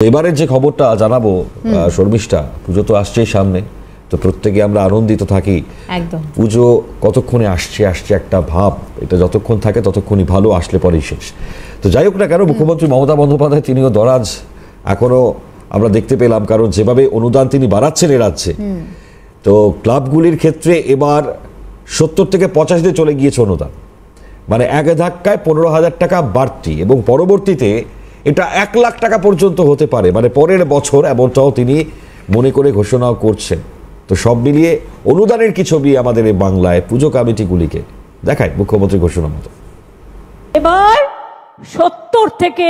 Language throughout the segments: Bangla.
এবারের যে খবরটা জানাবো শর্মিষ্ঠা, পুজো তো আসছেই সামনে, তো প্রত্যেকে আমরা আনন্দিত থাকি। একদম পুজো কতক্ষণে আসছে একটা ভাব, এটা যতক্ষণ থাকে ততক্ষণই ভালো, আসলে পরেই শেষ। তো যাই হোক না কেন, মুখ্যমন্ত্রী মমতা বন্দ্যোপাধ্যায় তিনিও দরাজ এখনো আমরা দেখতে পেলাম, কারণ যেভাবে অনুদান তিনি বাড়াচ্ছেন এ রাজ্যে, তো ক্লাবগুলির ক্ষেত্রে এবার 70 থেকে 85 চলে গিয়েছে অনুদান, মানে এক ধাক্কায় 15,000 টাকা বাড়তি, এবং পরবর্তীতে এটা 1 লাখ টাকা পর্যন্ত হতে পারে, মানে পরের বছর, এমনটাও তিনি মনে করে ঘোষণাও করছেন। তো সব মিলিয়ে অনুদানের কি ছবি আমাদের এই বাংলায় পুজো কমিটিগুলিকে দেখায় মুখ্যমন্ত্রী ঘোষণা মতো। এবার 70 থেকে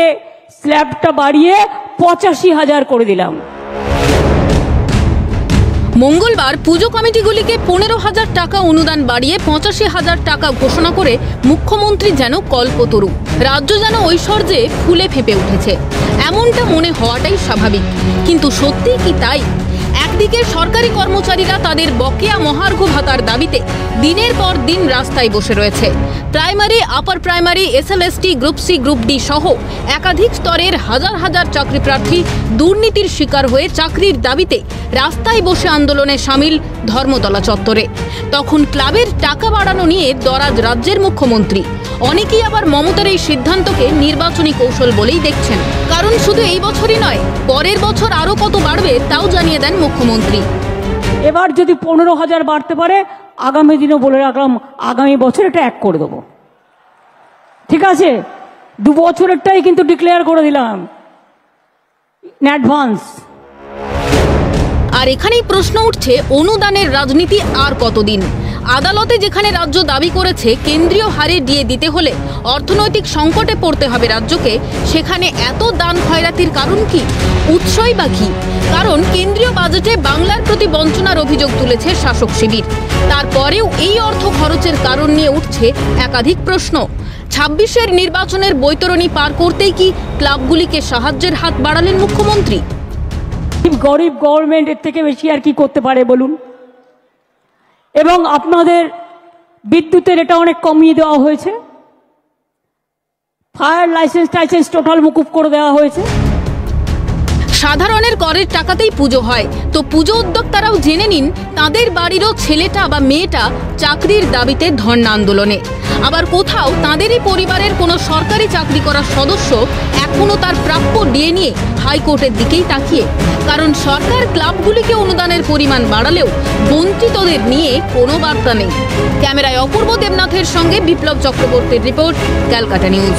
স্ল্যাবটা বাড়িয়ে 85,000 করে দিলাম। মঙ্গলবার পুজো কমিটিগুলিকে 15,000 টাকা অনুদান বাড়িয়ে 85,000 টাকা ঘোষণা করে মুখ্যমন্ত্রী যেন কল্পতরু, রাজ্য যেন ঐশ্বর্যে ফুলে ফেঁপে উঠেছে, এমনটা মনে হওয়াটাই স্বাভাবিক। কিন্তু সত্যি কি তাই? একদিকে সরকারি কর্মচারীরা তাদের বকেয়া মহার্ঘ ভাতার দাবিতে দিনের পর দিন রাস্তায় বসে রয়েছে। Primary, upper primary, SLST, group C, group D সহ একাধিক স্তরের হাজার হাজার চাকরি প্রার্থী দুর্নীতির শিকার হয়ে চাকরির দাবিতে রাস্তায় বসে আন্দোলনে সামিল ধর্মতলা চত্বরে। তখন ক্লাবের টাকা বাড়ানো নিয়ে দরাজ রাজ্যের মুখ্যমন্ত্রী। অনেকেই আবার মমতার এই সিদ্ধান্তকে নির্বাচনী কৌশল বলেই দেখছেন, কারণ শুধু এই বছরই নয়, পরের বছর আরো কত বাড়বে তাও জানিয়ে দেন মুখ্যমন্ত্রী। এবার যদি 15,000 বাড়তে পারে, আগামী দিনে বলে রাখলাম, আগামী বছর এটা 1 করে দেবো। ঠিক আছে, 2 বছরেরটাই কিন্তু ডিক্লেয়ার করে দিলাম ইন অ্যাডভান্স। আর এখানেই প্রশ্ন উঠছে, অনুদানের রাজনীতি আর কতদিন? আদালতে যেখানে রাজ্য দাবি করেছে কেন্দ্রীয় হারে ডিএ দিতে হলে অর্থনৈতিক সংকটে পড়তে হবে রাজ্যকে, সেখানে এত দান খয়রাতির কারণ কি? উৎসই বা কি? কারণ কেন্দ্রীয় বাজেটে বাংলার প্রতি বঞ্চনার অভিযোগ তুলেছে শাসক শিবির। তারপরেও এই অর্থ খরচের কারণ নিয়ে উঠছে একাধিক প্রশ্ন। 26-এর নির্বাচনের বৈতরণী পার করতেই কি ক্লাবগুলিকে সাহায্যের হাত বাড়ালেন মুখ্যমন্ত্রী? গরিব গভর্নমেন্টের থেকে বেশি আর কি করতে পারে বলুন? এবং আপনাদের বিদ্যুতের এটা অনেক কমিয়ে দেওয়া হয়েছে, ফায়ার লাইসেন্স টোটাল মুকুব করে দেওয়া হয়েছে। সাধারণের করের টাকাতেই পুজো হয়, তো পুজো উদ্যোক্তারাও জেনে নিন তাদের বাড়িরও ছেলেটা বা মেয়েটা চাকরির দাবিতে ধর্ণা আন্দোলনে। আবার কোথাও তাদেরই পরিবারের কোনো সরকারি চাকরি করা সদস্য এখনো তার প্রাপ্য ডিএ নিয়ে হাইকোর্টের দিকেই তাকিয়ে, কারণ সরকার ক্লাবগুলিকে অনুদানের পরিমাণ বাড়ালেও বঞ্চিতদের নিয়ে কোনো বার্তা নেই। ক্যামেরায় অপূর্ব দেবনাথের সঙ্গে বিপ্লব চক্রবর্তীর রিপোর্ট, ক্যালকাটা নিউজ।